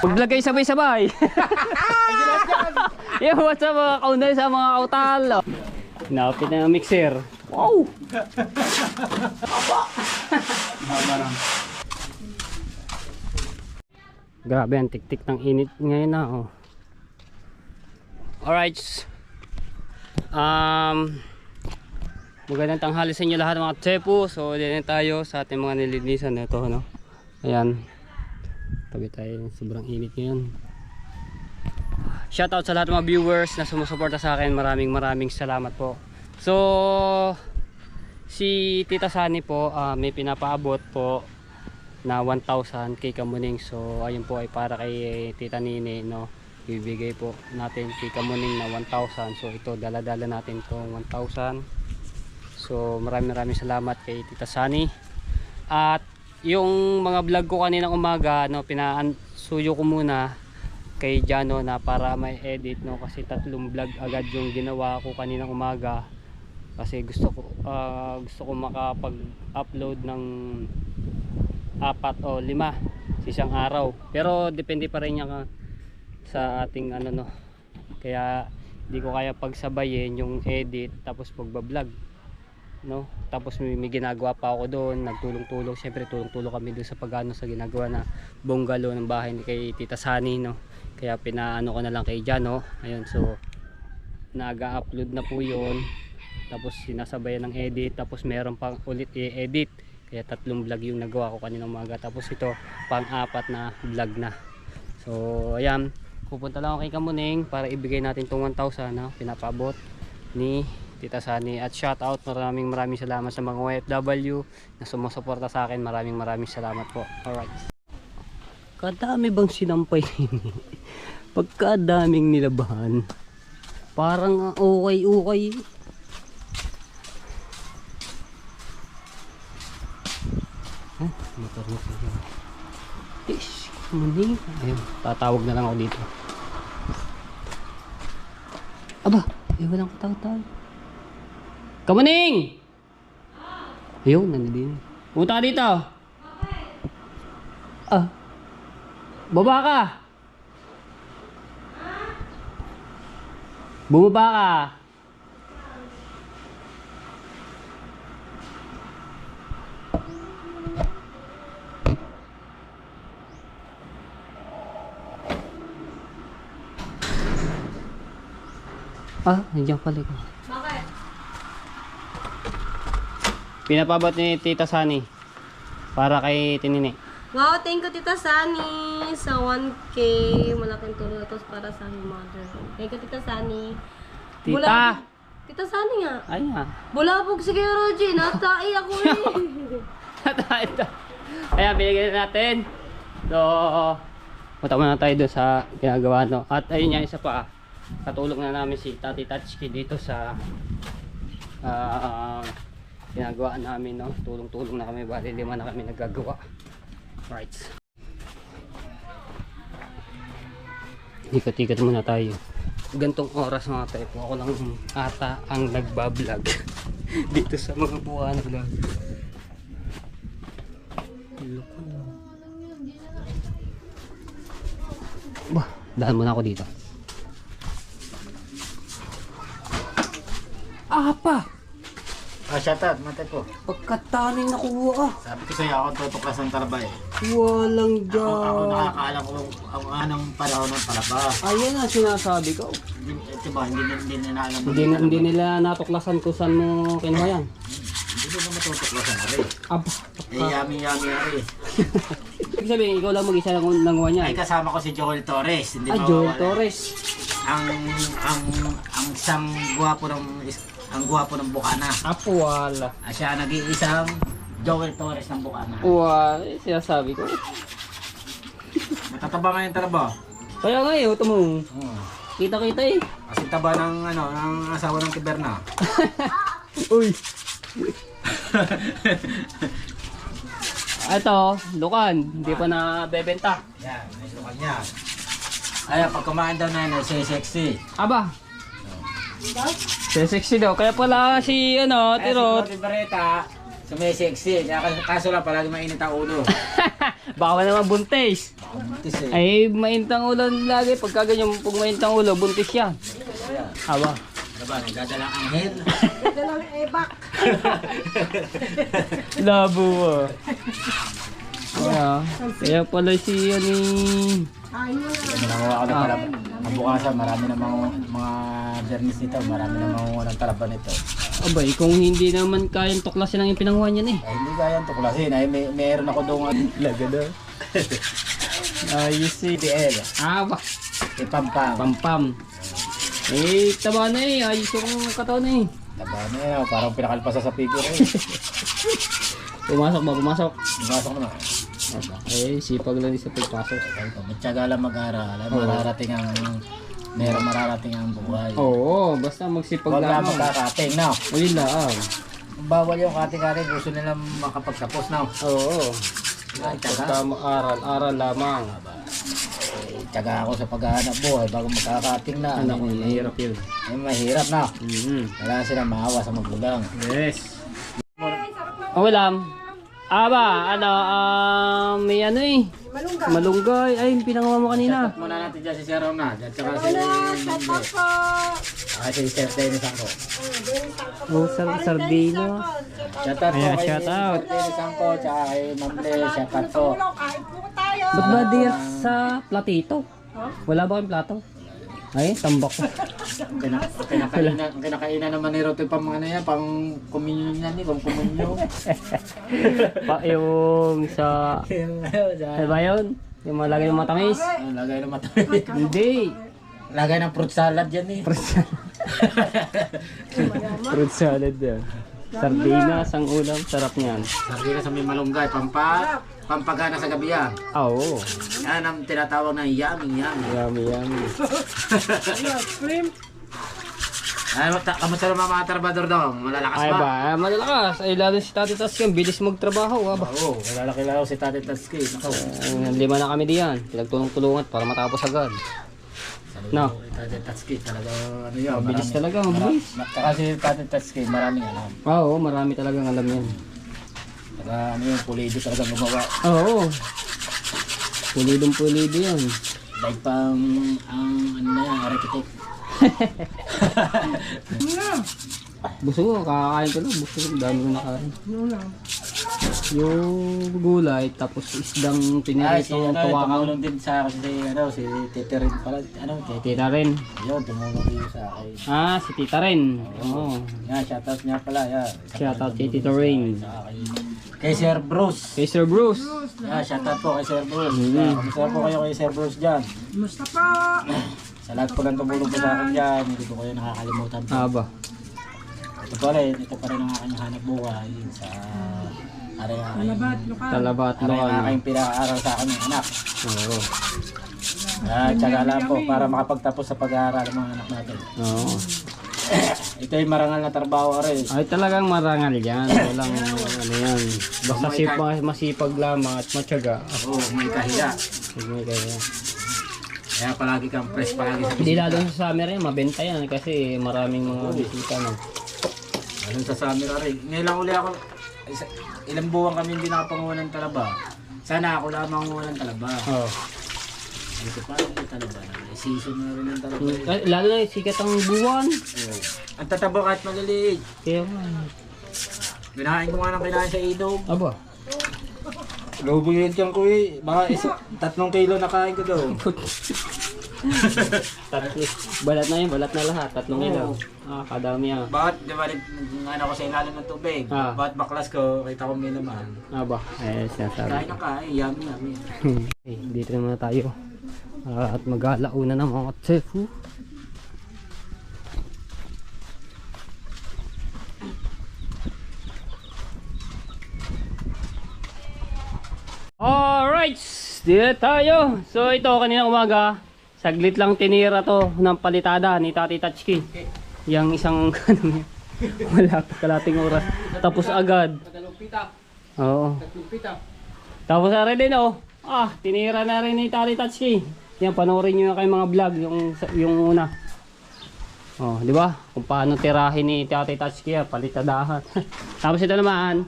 Mag-vlog kayo sabay-sabay. Yo, what's up mga kaunay sa mga kautal? Napit na ng mixer. Wow! Grabe ang tik-tik ng init ngayon na oh. Alright. Magandang tanghali sa inyo lahat mga tsepo. So din tayo sa ating mga nilinisan nito, no. Ayan. Tabi tayo, sobrang init ngayon. Shoutout sa lahat ng mga viewers na sumusuporta sa akin. Maraming salamat po. So si Tita Sunny po may pinapaabot po na 1,000 kay Kamuning. So ayun po ay para kay Tita Nini, no. Ibigay po natin kay Kamuning na 1,000. So ito dala-dala natin tong 1,000. So maraming salamat kay Tita Sunny. At yung mga vlog ko kaninang umaga, no, pinasuyo ko muna kay Jano na para may edit, no, kasi 3 vlog agad yung ginawa ko kaninang umaga kasi gusto ko makapag-upload ng 4 o 5 sa isang araw, pero depende pa rin yan sa ating ano, no, kaya hindi ko kaya pagsabayin yung edit tapos pagbablog, no. Tapos may ginagawa pa ako doon, nagtulong-tulong, syempre tulong-tulong kami doon sa pagano sa ginagawa na bungalow ng bahay ni kay Tita Sunny, no. Kaya pinaano ko na lang kay Jano. Ayun, so naga-upload na po 'yon. Tapos sinasabayan ng edit, tapos meron pang ulit i-edit. Kaya 3 vlog yung nagawa ko kaninang umaga. Tapos ito pang-4 na vlog na. So ayan, pupunta lang ako kay Kamuning para ibigay natin tong 1,000 na pinapaabot ni Tita Sunny. At shout out, maraming salamat sa mga OFW na sumusuporta sa akin. Maraming salamat po. Alright. Kadami bang sinampay ini? Pagkadaming nilabahan. Parang okay. Motor na po. Ish, Kamuning. Ayun, tatawag na lang ako dito. Aba, walang katawag. Kamuning! Ayun, nandun. Punta ka dito. Baba ka. Bumaba ka. Nandiyan pala ko. Bakit? Pinapabot ni Tita Sunny para kay Tinini. Wow, thank you Tita Sunny sa 1K. Malaking tulong ito para sa aking mother. Thank you Tita Sunny. Tita! Tita Sunny nga. Ay nga. Bulabog si Kuya Roger. Natai ako Ayan, binigyan natin. So, punta muna tayo doon sa ginagawa, no. At ayun nga, isa pa. Katulong na namin si Tati Tatchki dito sa ginagawa namin, no. Tulong-tulong na kami. Bali 5 na kami nagagawa. Right. Ikot-ikot muna tayo. Gantong oras mga tayo po. Ako lang ata ang nagbablog dito sa mga buwan vlog. Bah, daan muna ako dito. Apa! Shoutout, matay po. Pagkataning nakuha ka. Sabi ko sa'yo, ako tutuklas ng talaba eh. Walang dyan. Ako nakakaalam ko ang anong panahon ng talaba. Ayan ang sinasabi ko. Ito ba, hindi nila alam. Hindi nila natuklasan kung saan mo kinuha yan. Hindi nila matutuklasan na rin. Aba. Yummy na rin. Ibig sabihin, ikaw lang mag-isa lang nanguha niya. Ay, kasama ko si Joel Torres. Hindi Joel mawawala. Torres. Ang isang gwapo ng Bukana. Apo, wala. Siya nag-iisang Joel Torres ng Bukana. Wala, sinasabi ko. Natataba nga yung talaba. Kaya nga ito mo. Kita-kita eh. Kasi taba ng asawa ng Kiberna. Uy. Ito, lukan. Hindi pa nabebenta. Yan, may lukan niya. Ay, pag kumain daw na yun, siya sexy. Aba. Sexy daw. Kaya pala si Ay, Tirot. si Cody Barreta, Sumisexy. Kaso lang, palagi mainit ang ulo. Baka naman buntis. Buntis eh. Ay, mainit ang ulo lagi. Pagka ganyan, pag mainit ang ulo, buntis yan. Ayan. Aba. Ano ba, nagdadala ang anghel? Dalang ebak. Labo ah. Kaya pala si ano Kain mo na. Nangawa ako ng talaba. Kabukasan, marami namang mga bernis nito. Marami namang walang talaba nito. abay, kung hindi naman kayang tuklasin ang pinanguhan yan eh. Ay, hindi kaya tuklasin. Ay, meron ako doon. Laga daw. Ayos eh. PL. Aba. Ipampam. Pampam. Eh, taba na eh. Ayos yung katawan eh. Taba na yun. Parang pinakalpasa sa figure eh. Pumasok ba? Pumasok. Pumasok naman. Eh, sipag lang din sa pagpasok. Ay, matyaga lang mag-aral. Mararating ang... Meron mararating ang buhay. Oo, basta magsipag Huwag lang lamang. magkakating, no? Uy lang. Bawal yung kating-kating. Gusto nila makapagtapos, no? Oo. Ay, Basta tyaga. aral lamang. Ay, tyaga ako sa paghahanap buhay bago magkakating na. Anak ko, mahirap yun. Ay, mahirap, no? Mm-hmm. Kailangan sila maawa sa magulang. Yes. Okay lang. Aba, ano, may ano eh. Malunggay. Ay, pinangawa mo kanina. Shoutout muna natin dyan si Sir Ronald. At saka si... Shout out po. Saka si Sir Dennis ako. Oh, sardino. Shoutout po Ayan, kay shoutout. Sir Dennis ako. Tsaka kay Ma'am Lee. Shoutout po. Kain po tayo. Ba't ba diyan sa platito? Wala ba kayong plato? Ay, tambak ko. Kinakainan naman ni Roto pang mga na yan. Pang communion yan eh. Pang communion. Pa, yung sa... Ano ba yun? Yung malagay ng matamis? Lagay ng matamis. Hindi. Lagay ng fruit salad yan eh. Fruit salad yan. Sardinas ang ulam. Sarap niyan. Sabi na sa may malunggay. Pampagana sa gabi yan. Ah, oo. Yan ang tinatawag na yummy. Yummy, yummy. Ay, kamusta naman mga trabador daw? Malalakas Ay ba? ba? Malalakas. Ay, lalo si Tati Tasky. Bilis magtrabaho. Aba. Oo, kilala ko si Tati Tatsky. Nako. 5 na kami diyan. Pinagtulong-tulungan para matapos agad. No. Tati Tatsky talaga ano yun. Bilis marami- talaga. Mabilis. Saka si Tati Tatsky, maraming alam. Oo, marami talagang alam yan. Saka ano yung pulido talaga gumawa. Oo. Pulidong-pulido yan. Dahil pang ang ano na yan, architect. Busog ko, kakakain ko lang. Busog ko, dami ko nakain. Yung gulay, tapos isdang Ay, si piniritong ano, tuwakaw. tumulong din sa akin si Tita rin pala. Ano, Tita. Tita rin. Yun, tumulong din sa akin. Ah, si Tita rin. Oo. Yan, shoutout niya pala. Yan. Shoutout kay Tita Rain. Sa akin. Kay Sir Bruce. Kay Sir Bruce. Yan, shoutout po kay Sir Bruce. Mhm. Yan, kamusta po kayo kay Sir Bruce dyan? Musta po? Sa lahat po ng tumulong po sa akin dyan, hindi ko kayo nakakalimutan po. Aba. Ito pa rin ang aking hanap buhay sa ari-ari. Talabat Ari ang Loan. aking pinaka-aral sa akin ng anak. Oo. Tsaga lang po para makapagtapos sa pag-aaral ng mga anak natin. Oo. Ito ay marangal na trabaho rin. Ay talagang marangal yan. Walang ano yan. Basta masipag lamang at matyaga. Oo, may kahiya. Sige kaya. Kaya palagi kang fresh palagi sa Hindi bisita. lalo sa summer yan, mabenta yan kasi maraming mga bisita no. Ganun sa summer rin. Ngayon lang uli ako, ilang buwan kami hindi nakapanguha ng talaba. Sana ako lamang nguha ng talaba. Oo. Dito pa yung talaba na. Season na rin ng talaba. Lalo na sikat ang buwan. Oo. Ang tataba kahit maliliit. Kaya nga. Binahain ko nga ng kinain sa ilog. Aba. Lubuyit yan ko eh. Baka 3 kilo na kain ko daw. Tatlo. Balat na yun, balat na lahat. 3 kilo. Ah, kadami ah. Bakit, di ba, ano ko sa ilalim ng tubig? Ah. Bakit baklas ko, kita ko may laman. Aba. Eh, sinasabi. Kain na kain, yummy. Okay, dito naman na tayo. At mag-alauna na mga tsefu. Alright, dito tayo. So ito kanina umaga, saglit lang tinira to ng palitada ni Tati Tatsuki. Yang isang wala pa kalating oras. Tapos agad. Oo. Tapos na rin din oh. Ah, tinira na rin ni Tati Tatsuki. Yan, panoorin nyo na kayo mga vlog yung una. Oh, di ba? Kung paano tirahin ni Tati Tatsuki, palitadahan. Tapos ito naman,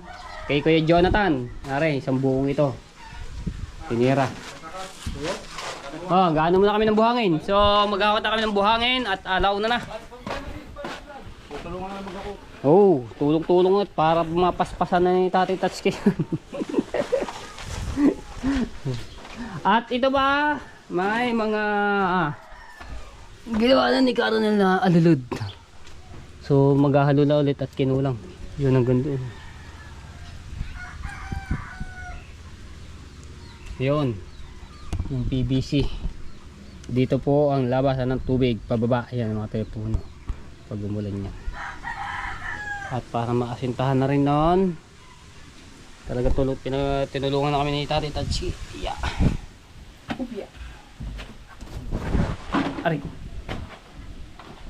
kay Kuya Jonathan. Are, isang buong ito. Tinira. Oh, gaano muna kami ng buhangin. So, magkakot na kami ng buhangin at alaw na. Oh, tulong-tulong at para mapaspasan na ni Tatay Tatsuki. At ito ba, may mga ginawa na ni Caronel na alulod. So, maghahalo na ulit at kinulang. Yun ang ganda. Yun, yung PVC. Dito po ang labasan ng tubig pababa. Ayan ang mga telepono pag umulan niya. At para maasintahan na rin noon, talaga tinulungan na kami ni Tatay Tatsuki. Yeah. Yeah. Aray.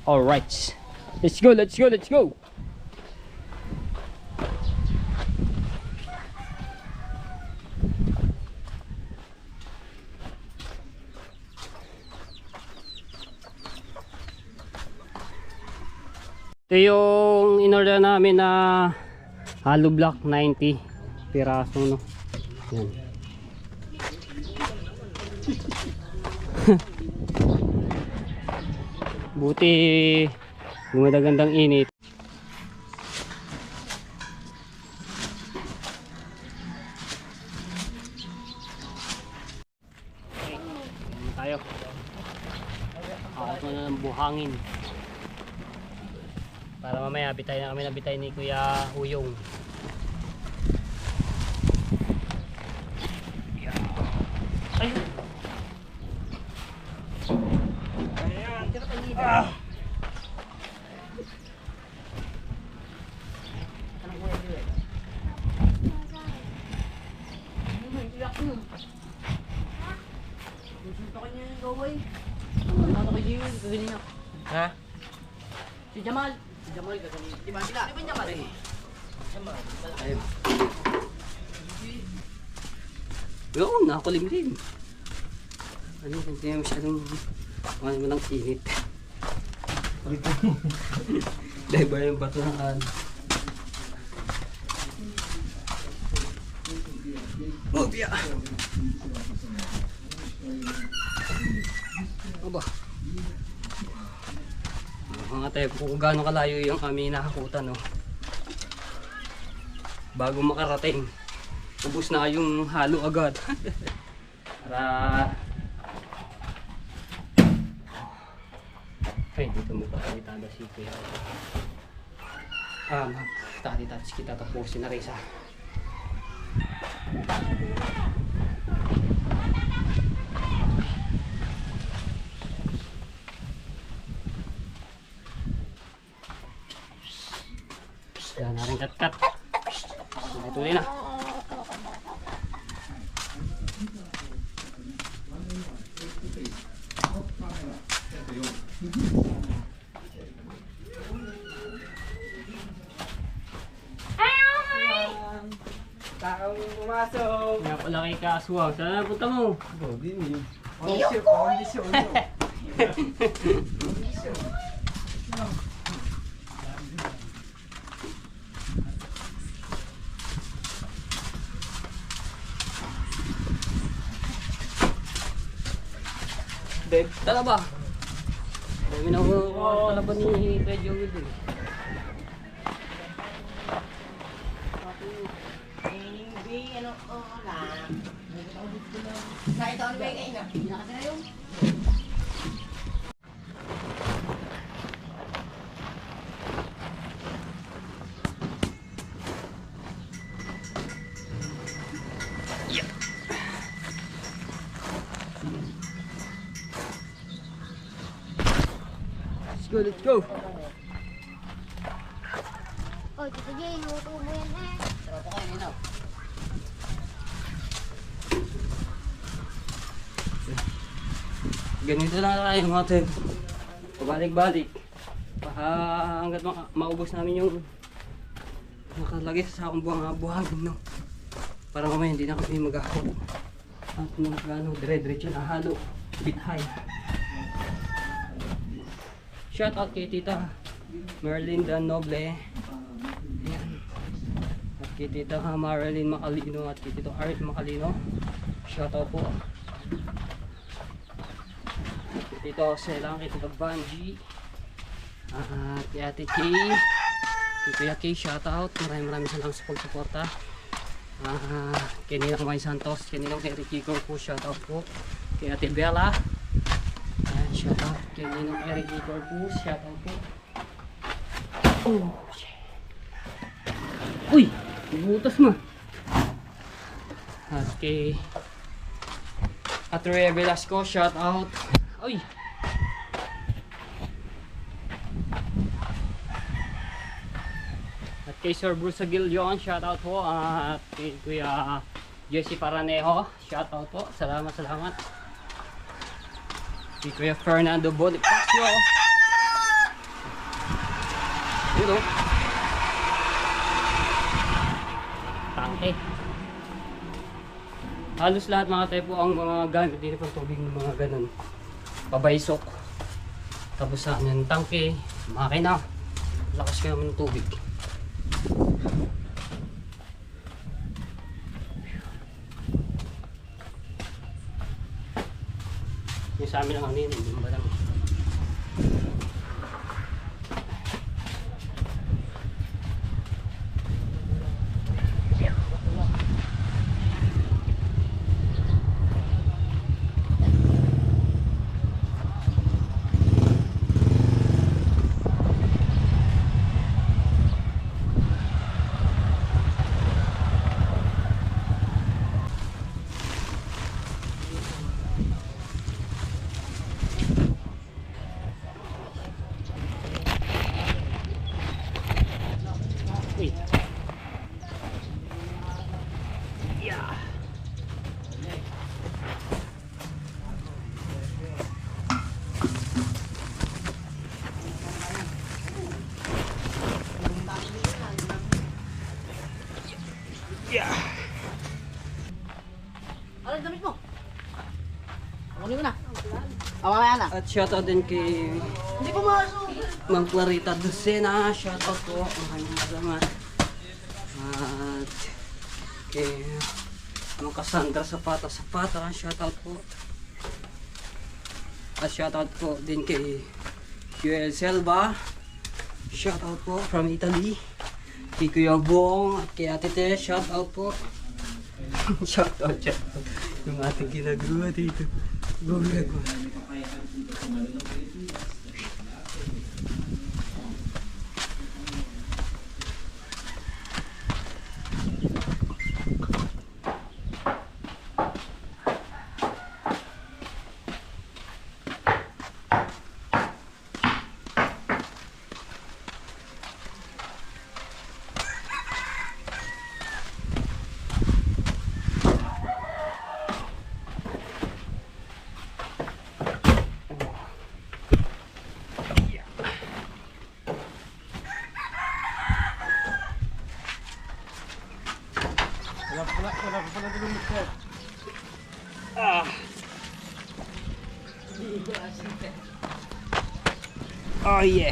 Alright, let's go, let's go, let's go. Ito yung in-order namin na hollow block 90 piraso, no. Yan. Buti gumagandang init. Okay, yan tayo. Ako na ng buhangin. Para mamaya bitay na kami na bitay ni Kuya Uyong. Ay. Ah. Ha? Si Jamal. Si Jamal gagawin. Di ba sila? Di ba Jamal? Jamal. Ayun. Yun, nakakulimlim. Ano, hindi na masyadong ano mo ng init. Dahil ba yung bato ng ano? Oh, biya! Aba. Mga tayo, kung gaano kalayo yung aming nakakutan, no? Bago makarating, ubos na yung halo agad. Para ay, dito mo pakalitada si Kuya. Tatay Tatsuki, tatapusin na rin sa yan na rin kat-kat. Tuloy na. Taong pumasok. Kaya pala kay Kaswang. Saan na punta mo? Oh, din yun. Kondisyon. Babe, tala ba? Dami na ako tala ba ni Kuya Joey din? Let's go! Oh, Tito Jay, luto mo yan eh. Sarap ako yun, no? Ganito lang tayo mga tep. Pabalik-balik. Hanggat maubos namin yung nakalagay sa akong buhangin, no? Para mamaya hindi na kami maghahalo. At ano, dire-diretso na halo. Bithay. Shout out kay Tita Merlin Dan Noble. Ayan. At kay Tita Marilyn Macalino at kay Tito Art Macalino. Shoutout po. Kay Tito Selang, kay Tito Banji. At kay Ate Kay. Kay Kuya Kay, shoutout. Maraming salamat sa pagsuporta. Kay Ninang May Santos, kay Ninang Eric Igor po, shoutout po. Kay Ate Bella. Ayan, shoutout. Kay Ninang Eric Igor po, shoutout po. Oh, shit. Uy! Butas mo. At kay Ate Rhea Velasco, shout out. Uy! At kay Sir Bruce Aguilion, shout out po. At kay Kuya Jesse Paranejo, shout out po. Salamat. Kay Kuya Fernando Bonifacio. Yun o. Tangke. Halos lahat mga tayo po ang mga gamit dito pang tubig ng mga ganun. Pabaysok. Tapos sa yung tangke, makina. Lakas kaya ng tubig. Yung sa amin lang yun, hindi ba lang. Uy. Yeah. Yeah. Ano yung damit mo? Kunin mo na. Mamaya na. At shoutout din kay Hindi pumasok. Ma'am Clarita Lucena, shoutout po. Maraming salamat. At kay Ma'am Cassandra Zapata, shoutout po. At shoutout po din kay Joel Selva, shoutout po from Italy. Kay Kuya Bong at kay Ate Te, shoutout po. shoutout. Yung ating ginagawa dito. Go. Oh yeah.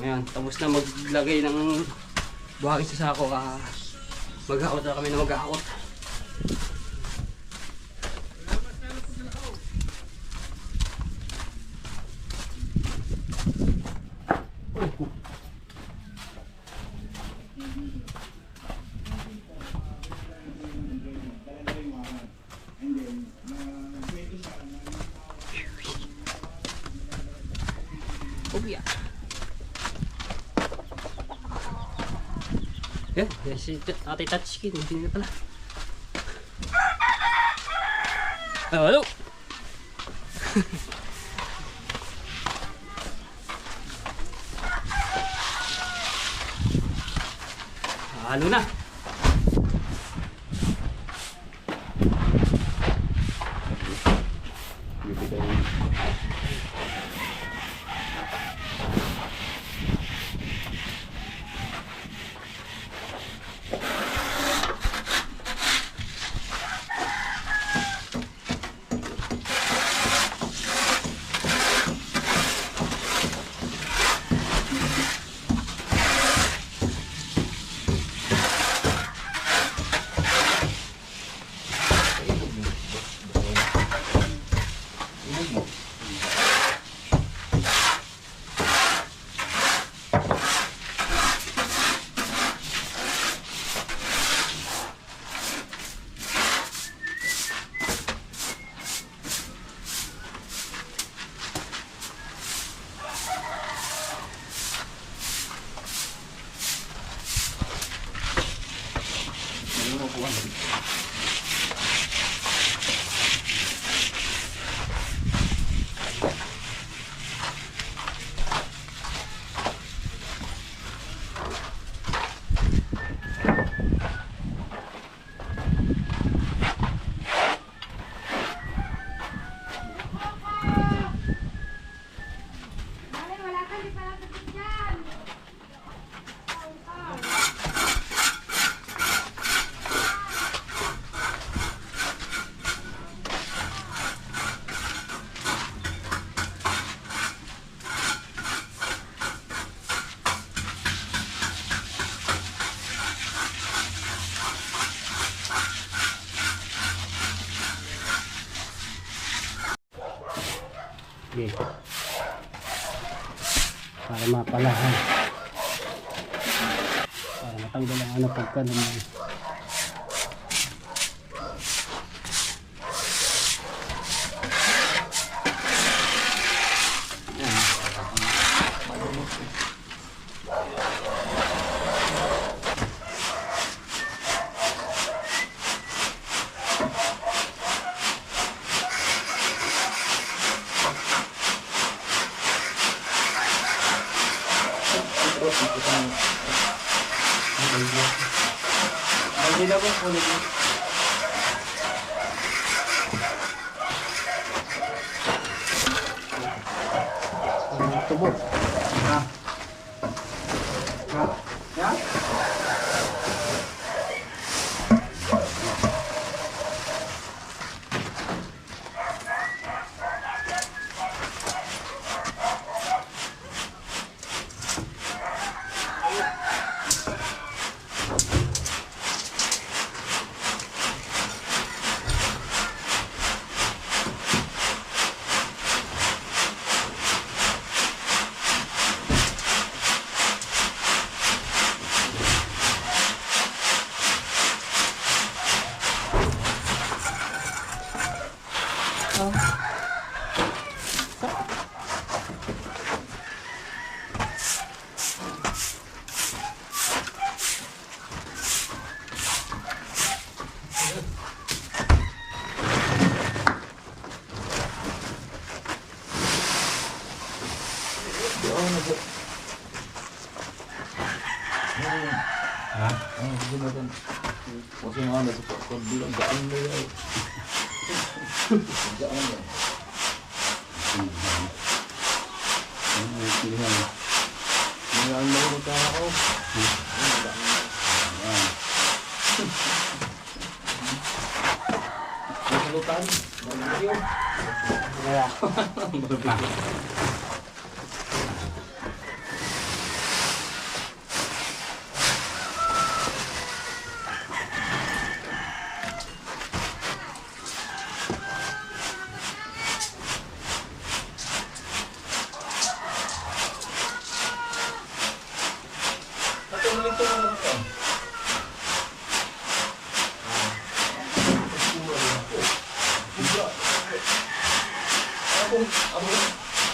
Ayan, tapos na maglagay ng buhangin sa sako. Mag-out na kami na mag-out. Oh yeah. Yan si Ate Touchskin, hindi na pala. Oh, hello. Halo na. Okay. Para mapalahan. Para matanggal ang ano pagka naman. Hindi na po ulit. Tubo. Ha? Ha? Ya? Kasi nga na sa pagbilang gaan mo yan. Gaan mo. Mayroon mo yung ka ako. Salutan. Barbecue. Kaya. Barbecue.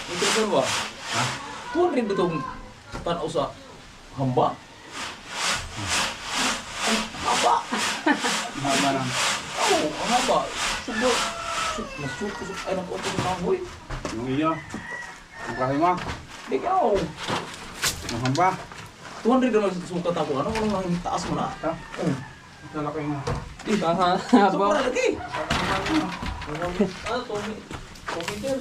Ito dalawa. Ha? Tuwan rin itong tanaw sa hamba. Ang haba. Haba lang. Oo, ang haba. Subo. Nasuko ay nag-opo sa kahoy. Yung iyo. Ang kahoy mo. Ikaw. Ang hamba. Tuwan rin naman sukat ako. Ano nang taas mo na? Ha? Ito laki mo. Di, Haba. sobrang lagi. Ano, Tommy Del.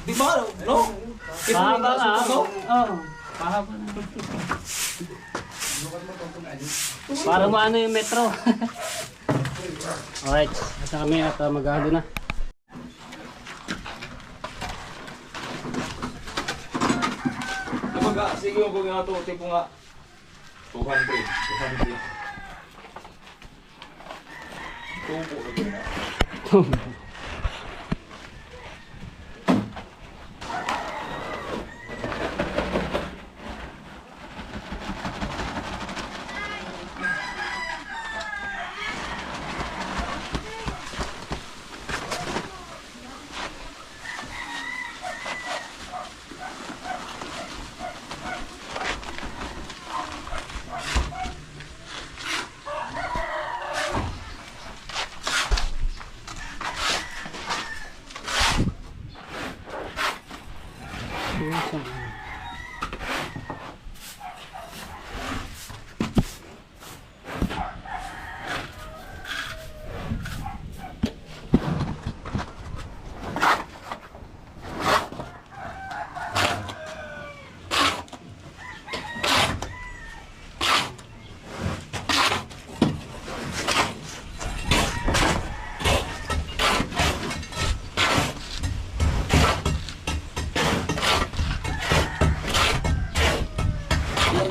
Di ba, no? Pahaba nga. No? Oo. Pahaba na. Para maano yung metro. Alright. Basta kami at maghahalo na. Diba, sige yung kung nga ito, tipo nga. 200. Tubo na din.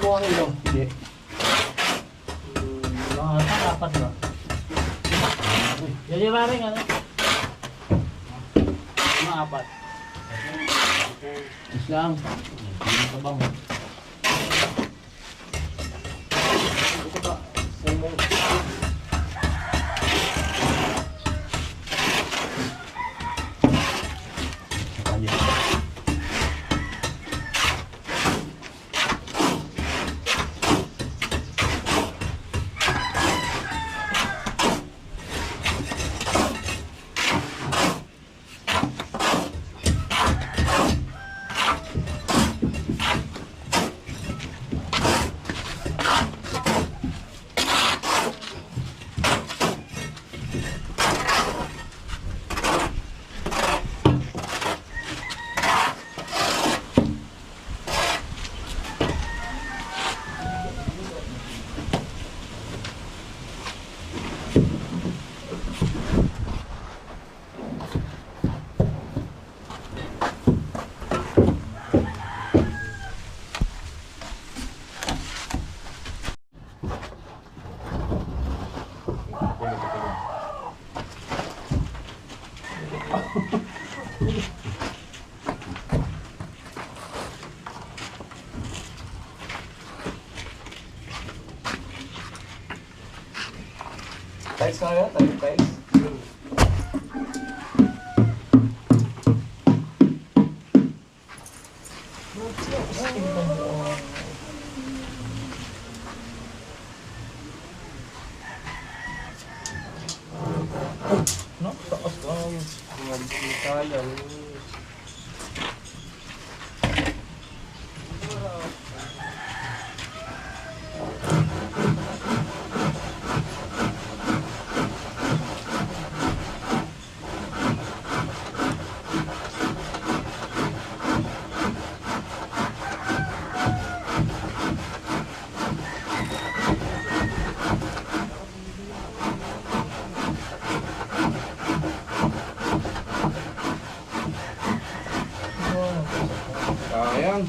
dalawang kilo. Hindi. Mga apat ba? Yan yung maring ano? Mga apat. Islang. Hindi ka bang. Ito ba? Sumong. Tiles na nga, tiles. No, taas ka. Sayang. Sayang.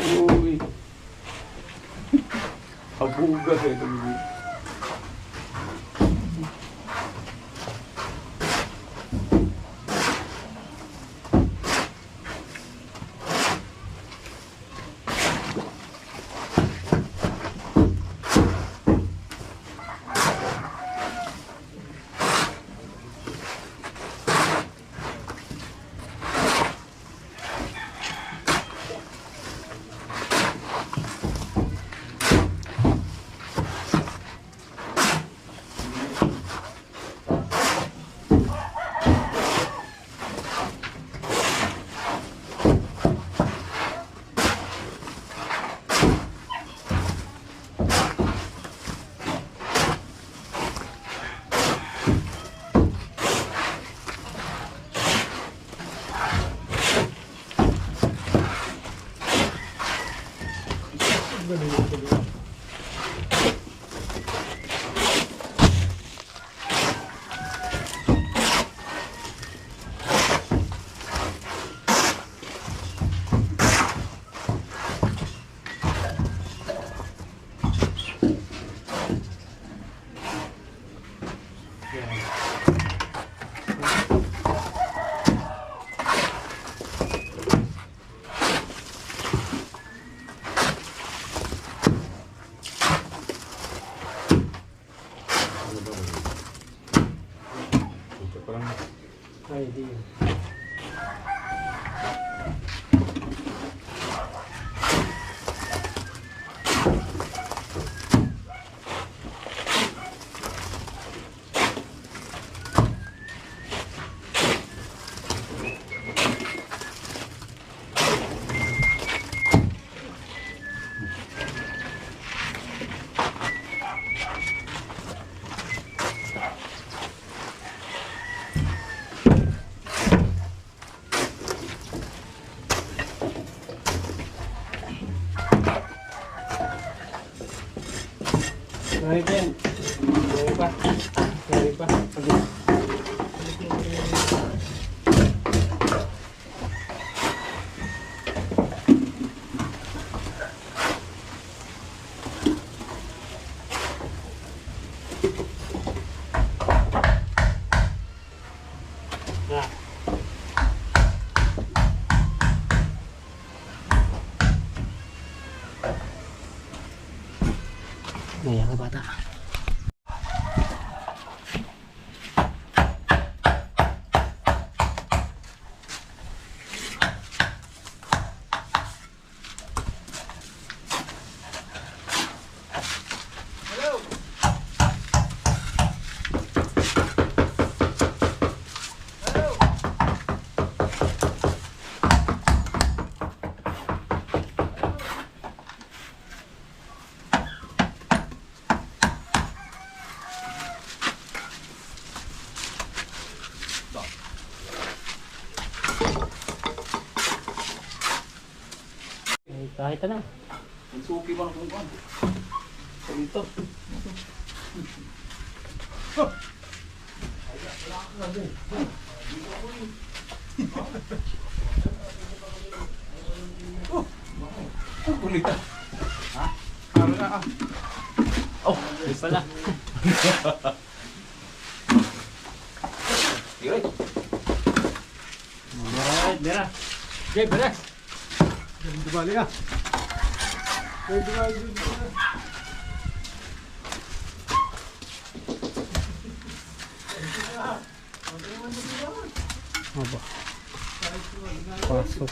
Uy. Habuga eh. Ay, di. Sorry, Ben. Sorry pa. Sorry pa. Naiyak ka bata. Kahit na. Ang suki pa ng kungkan. Salito. Oh, kulit ah. Ha? Ano na ah? Oh, Ay pala. yun. Alright, Dera. Okay, beres. Dibali ah. Aba. Pasok.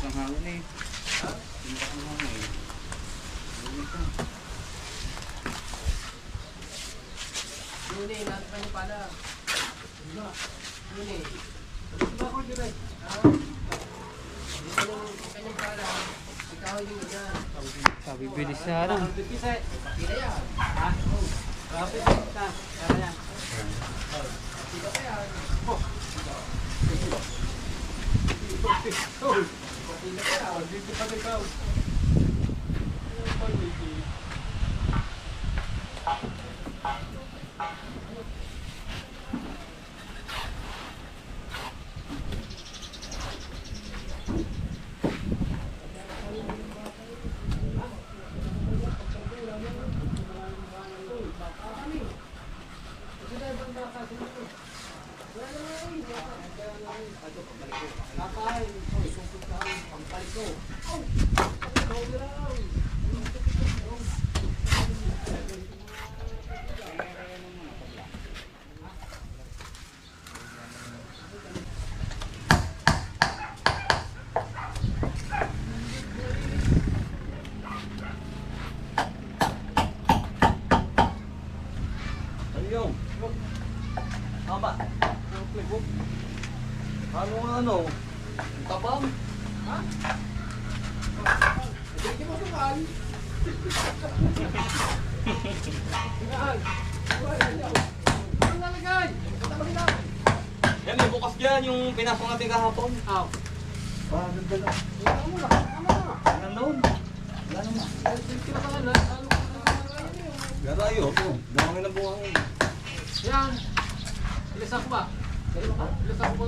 ang hangin eh. Lakas ang hangin. Yun eh, lahat pa niya pala. Yun eh. Diba ako dito eh? Dito yung kanyang pala. Ikaw yung yan. Sabi bilis sa ano. Pila yan. Ha? Rapid na. Kaya yan. Pila pa yan. Dito pa ikaw. Ayun. Tama. Ano nga ano? Tabang? Ha? Hindi mo sukal. Ano nalagay? Tabang na. Yan, may bukas dyan yung pinasok natin kahapon. Aw. Ganda na. Wala mo na. Ano na? Yan doon. Wala naman. Kinakalan. Ano na yun? Garayo. Buhangin na buhangin. Yan. Ilis ako ba? Ilis ako ba?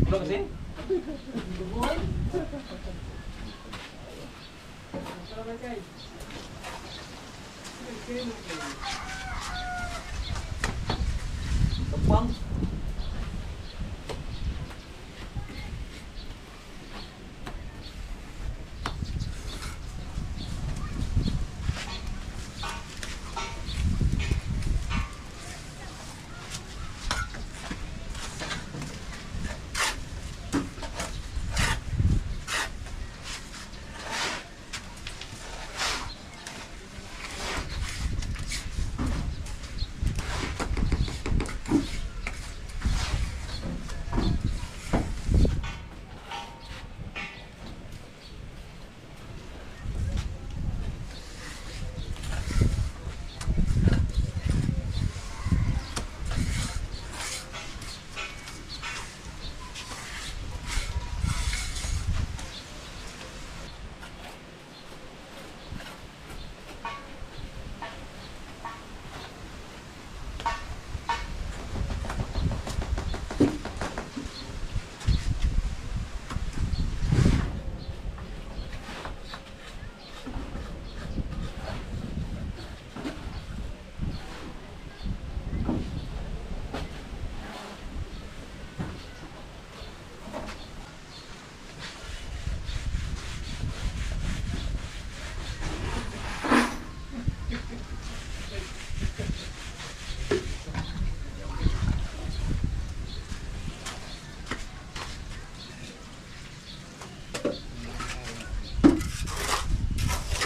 Ano kasi? Tabang.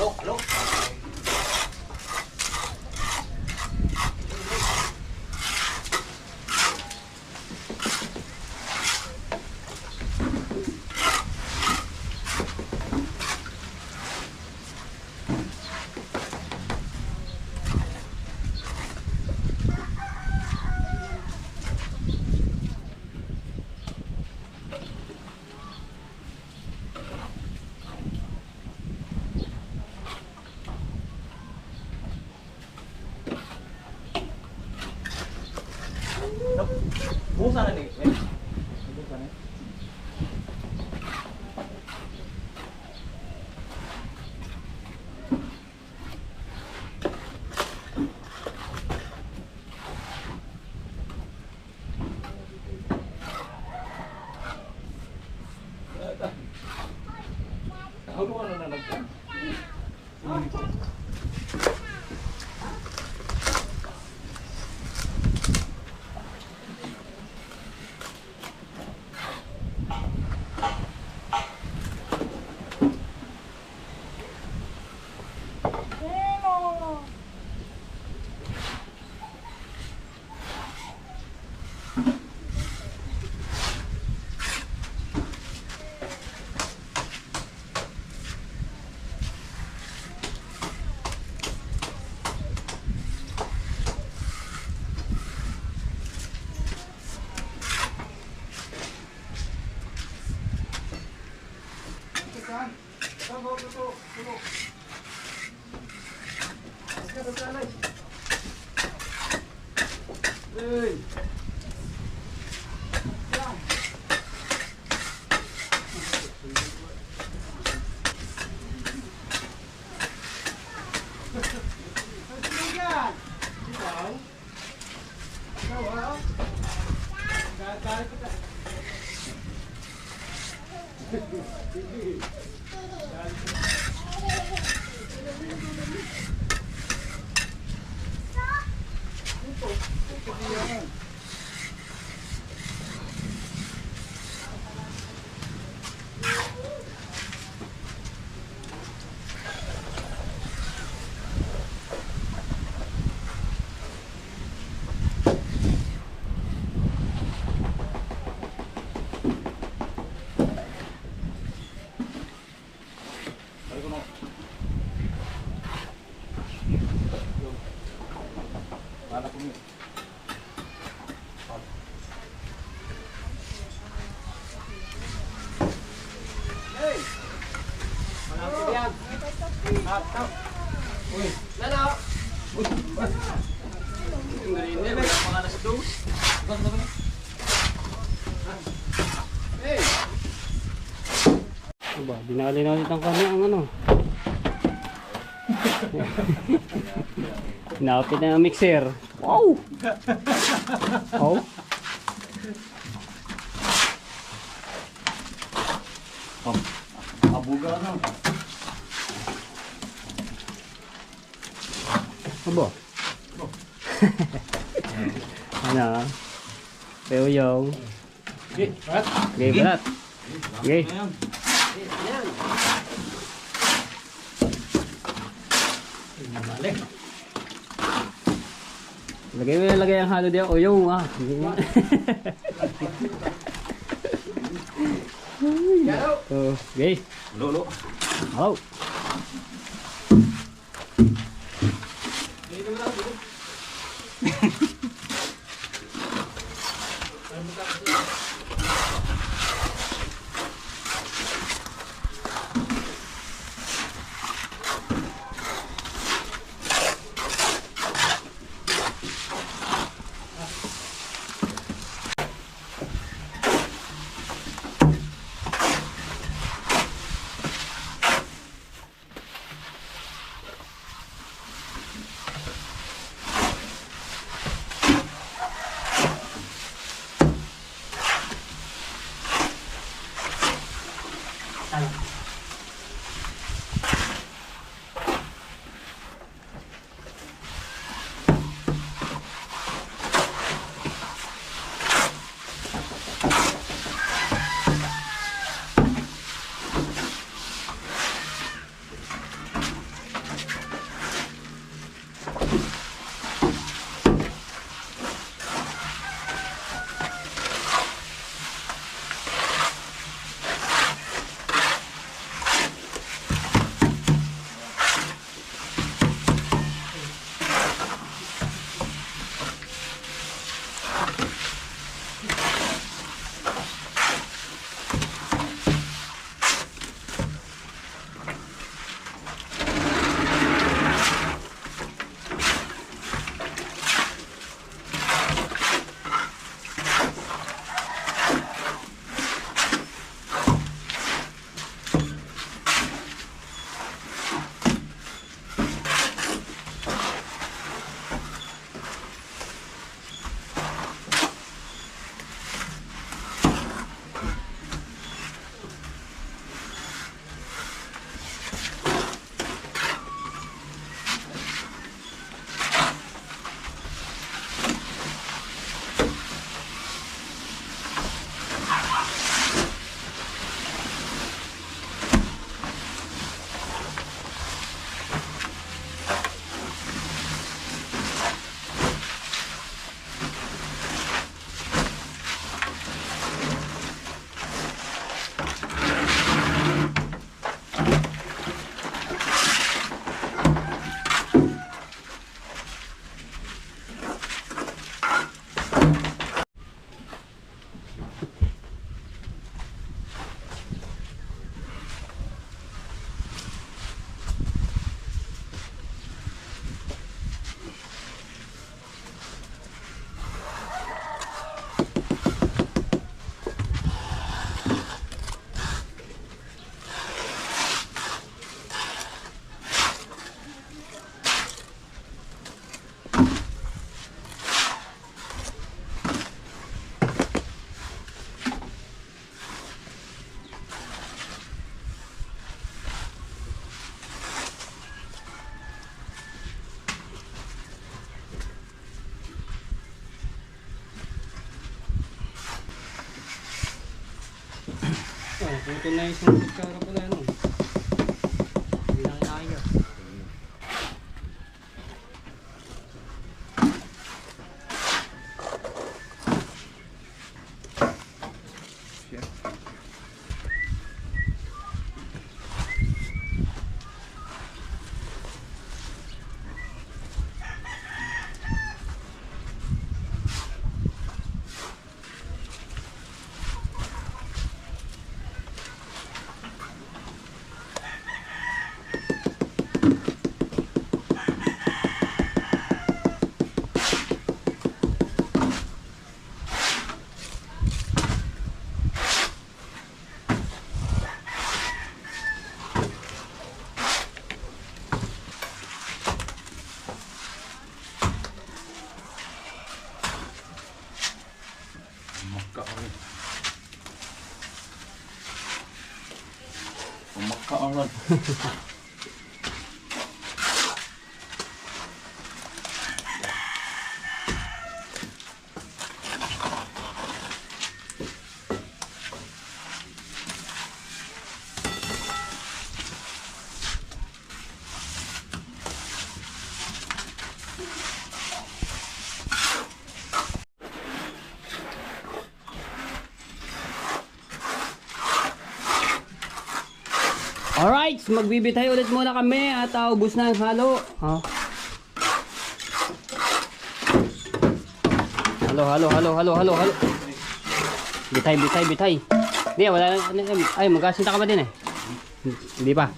Hello? Buhusan na ni. Buhusan na. Aba, dinali na ulit ang kanya ang ano. Napit na ang mixer. Wow! Oh. Abuga na. Aba. Ano? Peyong. Okay, Brad. Okay, berat. Okay. Ayan. Balik. Lagay ang halo diyan. Uyong ah. Oh, okay. Lolo. Hello. Naputol na yung isang kutsara pala, ano. Hindi na kinakaya. Umakaaral. Alright, magbibitay ulit muna kami at ubos na ang halo. Halo. Bitay. Hindi, wala na. Ay, magkasinta ka ba din eh? Hindi pa.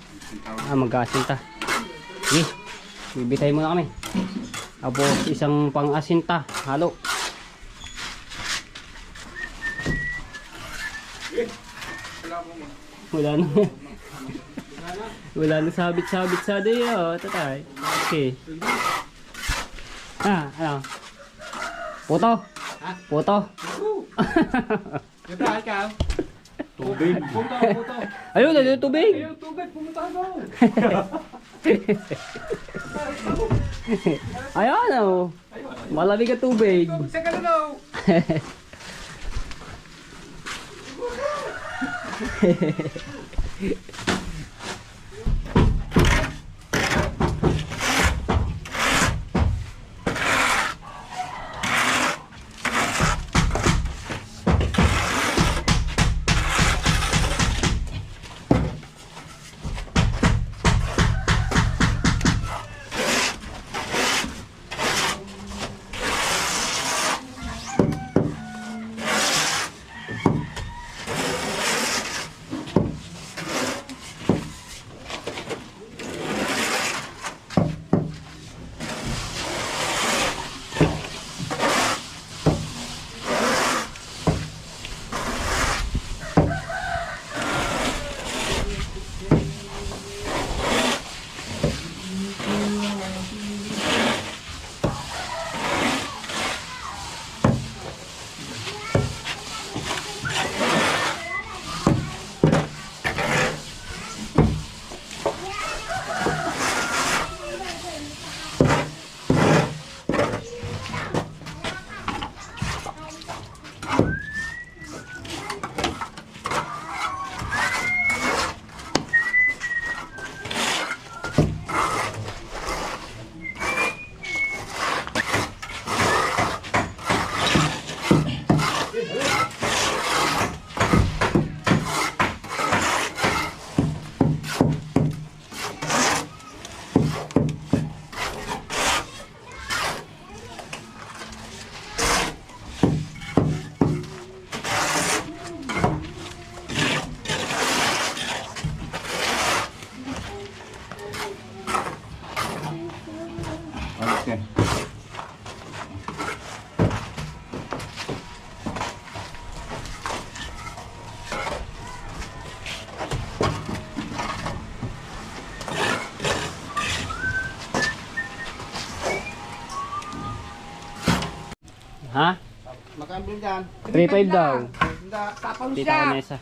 Magkasinta. Sige, bibitay muna kami. Tapos isang pang-asinta, halo. Wala na. Wala na sabit-sabit sa diyo, tatay. Okay. Ano? Puto? Puto? Ito, ikaw. Tubig. Puto. Ayun, ano yung tubig? Ayun, tubig, pumunta ka. Ayun, oh. Malamig ang tubig. Saka na daw. Okay. Ha? Magkano dyan? 3.5 daw. Tapang Tita Vanessa.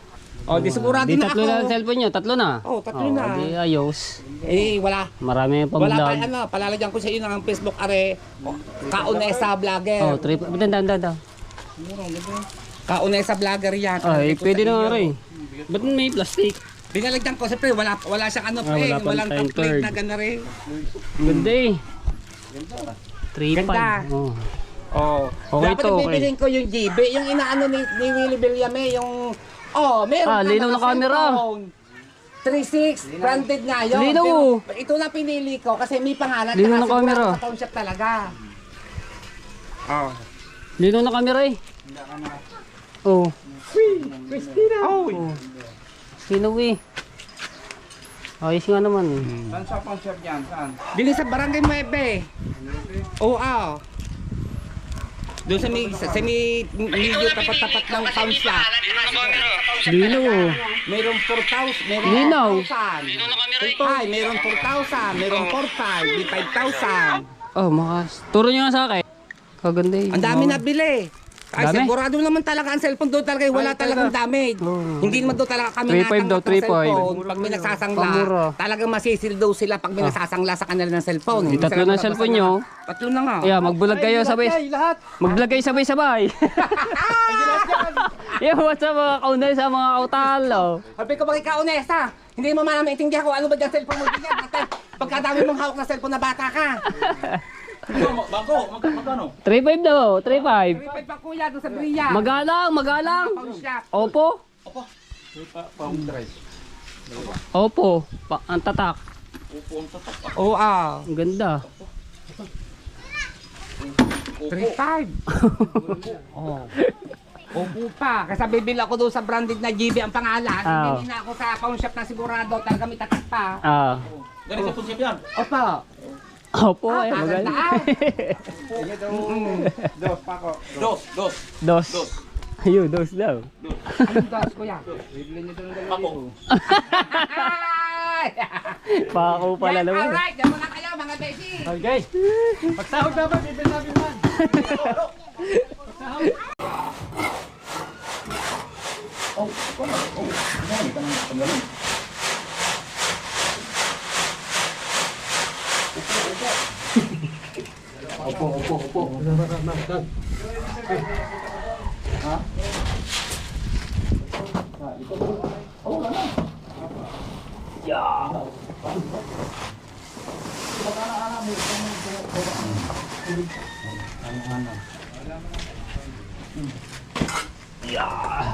Oh, di sigurado Di na tatlo ako. na ang cellphone nyo, tatlo na. Oh, tatlo na. Di ayos. Eh, wala. Marami pa Wala vlog. pa, ano, palalagyan ko sa iyo ng Facebook are. Kaunesa vlogger. Oh, 3. Daw. Kaunesa vlogger yan. Ay, Sabi ko pwede sa na nga iyo. rin. Ba't may plastic? Binalagyan ko, siyempre wala siyang ano pa wala pang walang tayong template third. na gana rin. Ganda eh. 3.5. Ganda. Oh. Oh. Okay Dapat to, okay. bibilhin ko yung GB, yung inaano ni Willie Villame, yung meron Ah, ka linaw mga na camera. cellphone. 3.6, branded nga yun. Linaw. Pero ito na pinili ko kasi may pangalan. Linaw tsaka na camera. sigurado town shop talaga. Oh. Lino na camera eh. Oh. Christina! Oh. Sino eh? Ayos nga naman. Saan sa pawn shop yan? Saan? Dili sa Barangay 9. Oo. Doon sa may medyo tapat-tapat ng town shop. Lino oh. Mayroong 4,000, mayroong Linaw. 4,000. Ay, mayroong 4,000, mayroong 4,500, may 5,000. Oh, Turo niyo nga sa akin. Kaganda eh. Ang dami nabili. Ay, Dami? sigurado naman talaga ang cellphone doon talaga. Wala talagang damage. Oh. Hindi naman doon talaga kami 3.5 daw, natanggap ng 3.5. cellphone. Pag may nagsasangla, Pamura. talagang masisil daw sila pag may nagsasangla sa kanila ng cellphone. Hindi Tatlo sila na cellphone nyo. Tatlo na nga. Yeah, magbulag kayo sabay. Magbulag kayo sabay-sabay. Yeah, what's up mga kaunay sa mga kautal oh. Sabi ko, bakit ka honesta? Hindi mo man maintindihan kung ano ba yung cellphone mo ganyan. Pagkadami mong hawak na cellphone na bata ka. Bangko, magkano? 3.5 daw, 3.5. Ripad pa kuya doon sa Bria. Magalang. Phone shop. Opo. Pound drive. Opo. Ang tatak. Oo, Ang ganda. 3.5. Oh. Opo pa. Kasi bibili ako doon sa branded na GB ang pangalan. Ah. Hindi na ako sa pawn shop na sigurado. Talaga may tatak pa. Ah. Ganito sa pawn shop yan. Opo. Opo, ay maganda. magaling. Dos, pako. Dos. Dos. Ayun, dos daw. Anong dos kuya? Bibili niyo doon ng pako. Pako pala Yes, naman. alright. Diyan muna kayo mga besi. Okay. Pagsahod dapat, bibili namin man.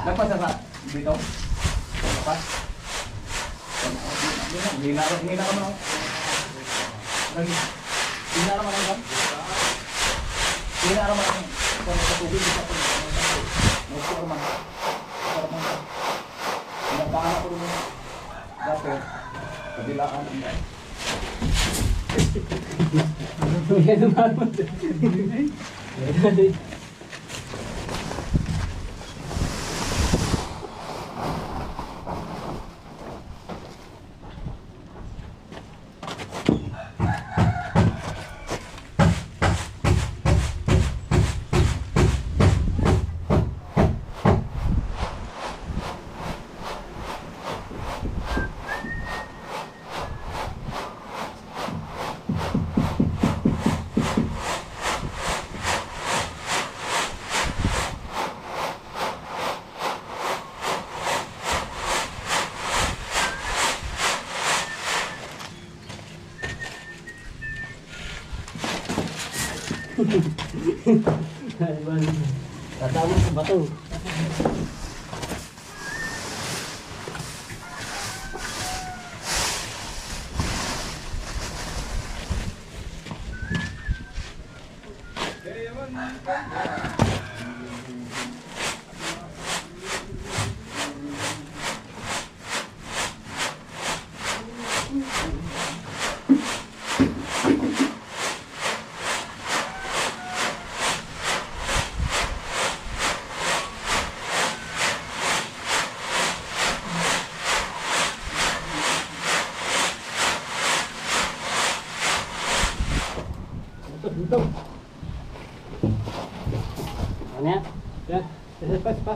Lepas apa? Dito. Lepas. Hina ka mo. Lagi. Hina ka mo lang. Hina ka mo lang. Kung sa tubig sa tubig. Motor man. Pinapaan ako rin. Dati. Kabilaan ang dahil. Yan naman. Tatama sa bato. Ano yan? Yan. Pa.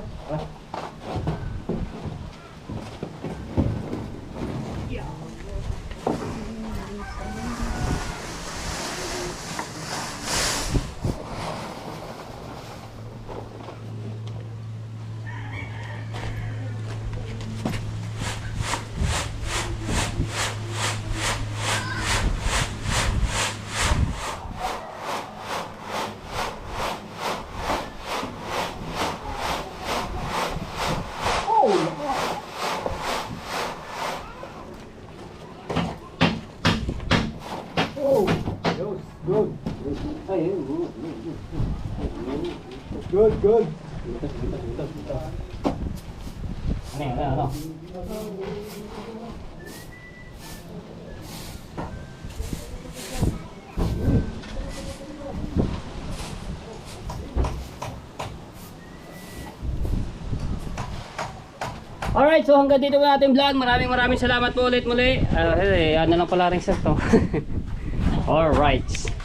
Good. Good, good. Ano? Alright, so hanggang dito na ating vlog. Maraming salamat po ulit muli. Ano lang pala rin sa to. Alright.